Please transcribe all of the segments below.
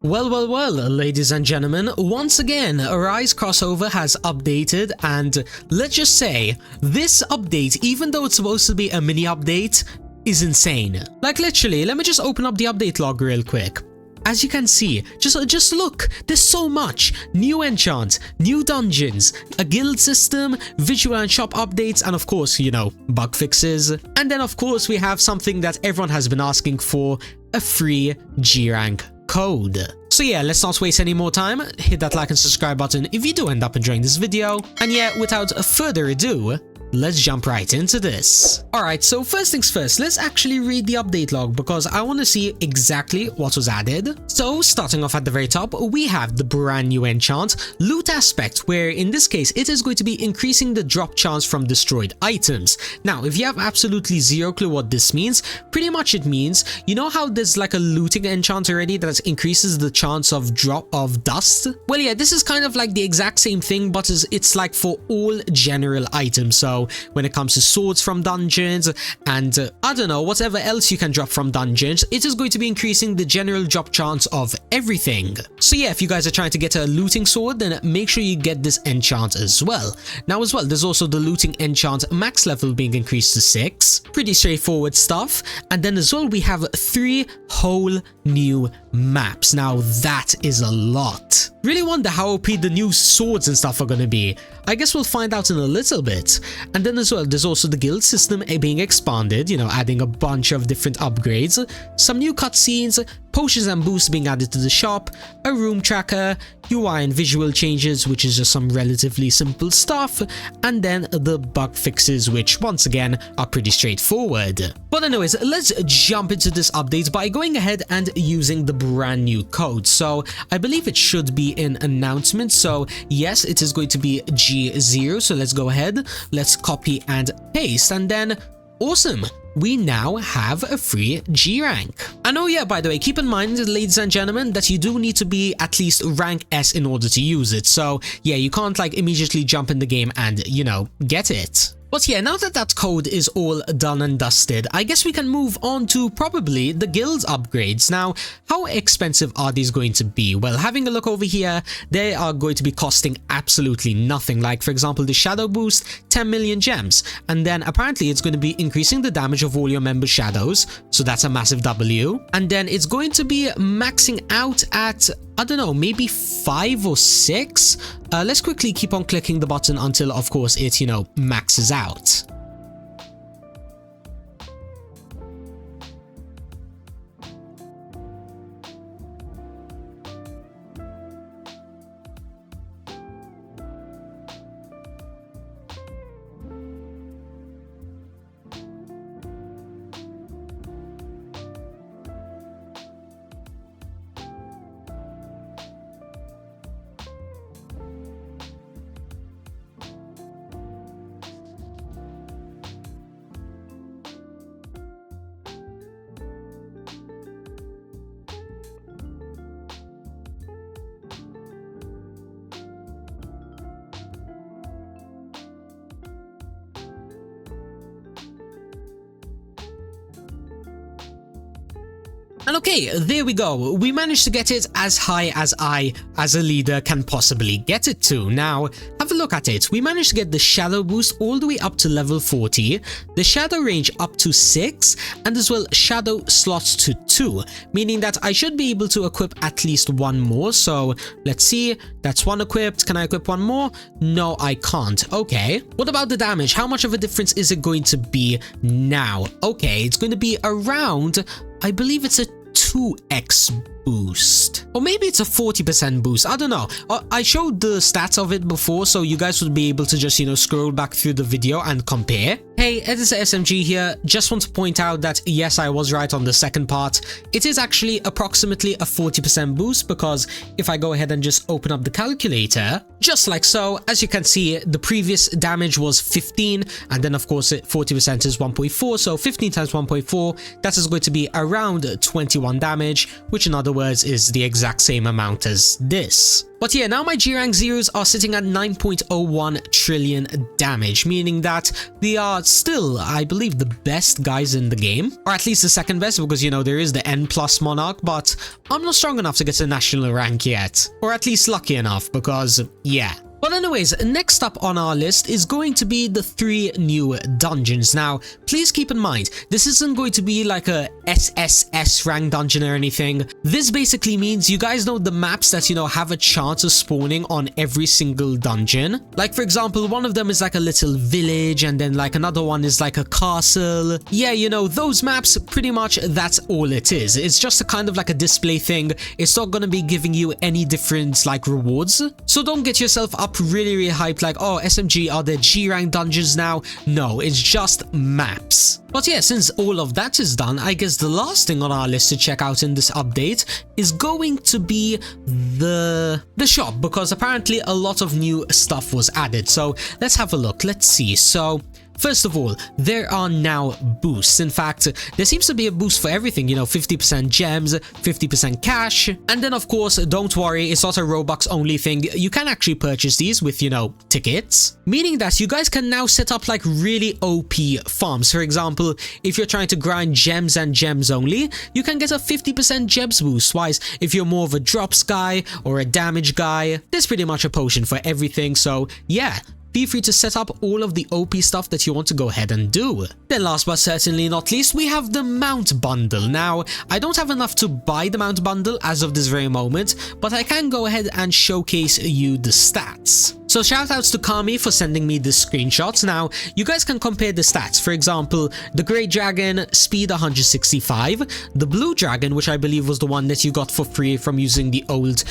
Well, ladies and gentlemen, once again, Arise crossover has updated, and let's just say, this update, even though it's supposed to be a mini update, is insane. Like literally, let me just open up the update log real quick. As you can see, just look, there's so much. New enchant, new dungeons, a guild system, visual and shop updates, and of course, you know, bug fixes. And then of course we have something that everyone has been asking for, a free G-Rank code. So yeah, let's not waste any more time. Hit that like and subscribe button if you do end up enjoying this video. And yeah, without further ado, let's jump right into this. Alright, so first things first, let's actually read the update log because I want to see exactly what was added. So starting off at the very top, we have the brand new enchant, loot aspect, where in this case it is going to be increasing the drop chance from destroyed items. Now, if you have absolutely zero clue what this means, pretty much it means, you know how there's like a looting enchant already that increases the chance of drop of dust? Well yeah, this is kind of like the exact same thing, but it's like for all general items. So when it comes to swords from dungeons and I don't know, whatever else you can drop from dungeons, it is going to be increasing the general drop chance of everything. So yeah, if you guys are trying to get a looting sword, then make sure you get this enchant as well. Now as well, there's also the looting enchant max level being increased to 6. Pretty straightforward stuff. And then as well, we have 3 whole new maps. Now that is a lot. Really wonder how OP the new swords and stuff are going to be. I guess we'll find out in a little bit. And then as well, there's also the guild system being expanded, you know, adding a bunch of different upgrades, some new cutscenes, potions and boosts being added to the shop, a room tracker, UI and visual changes, which is just some relatively simple stuff, and then the bug fixes, which once again are pretty straightforward. But anyways, let's jump into this update by going ahead and using the brand new code. So I believe it should be in announcement. So yes, it is going to be G0. So let's go ahead, let's copy and paste, and then awesome. We now have a free G-Rank. And oh yeah, by the way, keep in mind, ladies and gentlemen, that you do need to be at least rank S in order to use it. So yeah, you can't like immediately jump in the game and, you know, get it. But yeah, now that that code is all done and dusted, I guess we can move on to probably the guild's upgrades. Now, how expensive are these going to be? Well, having a look over here, they are going to be costing absolutely nothing. Like, for example, the shadow boost, 10 million gems. And then apparently it's going to be increasing the damage of all your member shadows. So that's a massive W. And then it's going to be maxing out at, I don't know, maybe 5 or 6. Let's quickly keep on clicking the button until, of course, it, you know, maxes out. And okay, there we go. We managed to get it as high as I, as a leader, can possibly get it to. Now, have a look at it. We managed to get the shadow boost all the way up to level 40, the shadow range up to 6, and as well shadow slots to 2, meaning that I should be able to equip at least one more. So let's see, that's one equipped. Can I equip one more? No, I can't. Okay. What about the damage? How much of a difference is it going to be now? Okay, it's going to be around, I believe it's a 2x boost, or maybe it's a 40% boost. I don't know. I showed the stats of it before, so you guys would be able to just, you know, scroll back through the video and compare. Hey, Editor SMG here. Just want to point out that yes, I was right on the second part. It is actually approximately a 40% boost, because if I go ahead and just open up the calculator, just like so, as you can see, the previous damage was 15, and then of course 40% is 1.4, so 15 times 1.4, that is going to be around 21 damage, which in other other words, is the exact same amount as this. But yeah, now my G rank zeros are sitting at 9.01 trillion damage, meaning that they are still, I believe, the best guys in the game, or at least the second best, because you know there is the N plus Monarch, but I'm not strong enough to get to national rank yet, or at least lucky enough, because yeah. But anyways, next up on our list is going to be the 3 new dungeons. Now, please keep in mind, this isn't going to be like a SSS rank dungeon or anything. This basically means you guys know the maps that, you know, have a chance of spawning on every single dungeon. Like, for example, one of them is like a little village, and then like another one is like a castle. Yeah, you know, those maps, pretty much that's all it is. It's just a kind of like a display thing. It's not gonna be giving you any different like rewards. So don't get yourself up really hyped like, oh, SMG, are there G rank dungeons now? No, it's just maps. But yeah, since all of that is done, I guess the last thing on our list to check out in this update is going to be the shop, because apparently a lot of new stuff was added. So let's have a look. Let's see. So first of all, there are now boosts. In fact, there seems to be a boost for everything, you know, 50% gems, 50% cash, and then of course, don't worry, it's not a Robux only thing. You can actually purchase these with, you know, tickets, meaning that you guys can now set up like really OP farms. For example, if you're trying to grind gems and gems only, you can get a 50% gems boost. Whereas if you're more of a drops guy or a damage guy, there's pretty much a potion for everything. So yeah, feel free to set up all of the OP stuff that you want to go ahead and do. Then last but certainly not least, we have the mount bundle. Now, I don't have enough to buy the mount bundle as of this very moment, but I can go ahead and showcase you the stats. So shoutouts to Kami for sending me this screenshot. Now, you guys can compare the stats. For example, the Great Dragon, speed 165. The Blue Dragon, which I believe was the one that you got for free from using the old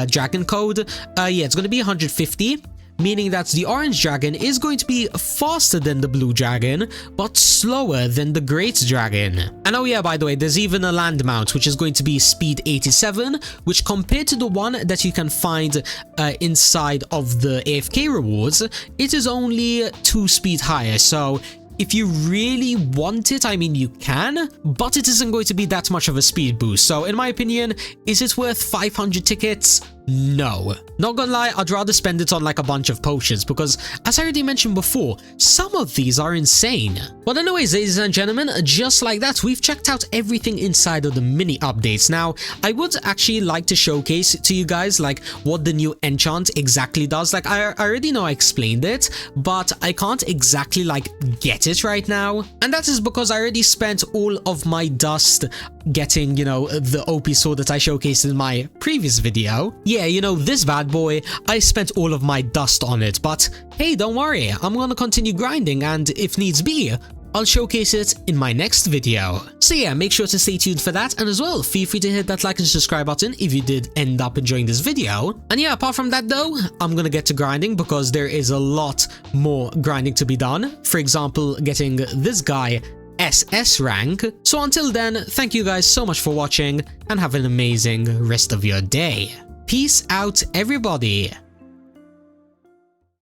dragon code. Yeah, it's going to be 150. Meaning that the Orange Dragon is going to be faster than the Blue Dragon, but slower than the Great Dragon. And oh yeah, by the way, there's even a land mount, which is going to be speed 87, which compared to the one that you can find inside of the AFK rewards, it is only 2 speed higher. So if you really want it, I mean, you can, but it isn't going to be that much of a speed boost. So in my opinion, is it worth 500 tickets? No. Not gonna lie, I'd rather spend it on like a bunch of potions, because as I already mentioned before, some of these are insane. But anyways, ladies and gentlemen, just like that, we've checked out everything inside of the mini updates. Now, I would actually like to showcase to you guys like what the new enchant exactly does. Like, I already know I explained it, but I can't exactly like get it right now. And that is because I already spent all of my dust getting, you know, the OP sword that I showcased in my previous video. Yeah, you know, this bad boy, I spent all of my dust on it, but hey, don't worry, I'm gonna continue grinding, and if needs be, I'll showcase it in my next video. So yeah, make sure to stay tuned for that, and as well, feel free to hit that like and subscribe button if you did end up enjoying this video. And yeah, apart from that though, I'm gonna get to grinding, because there is a lot more grinding to be done. For example, getting this guy SS rank. So until then, thank you guys so much for watching, and have an amazing rest of your day. Peace out, everybody.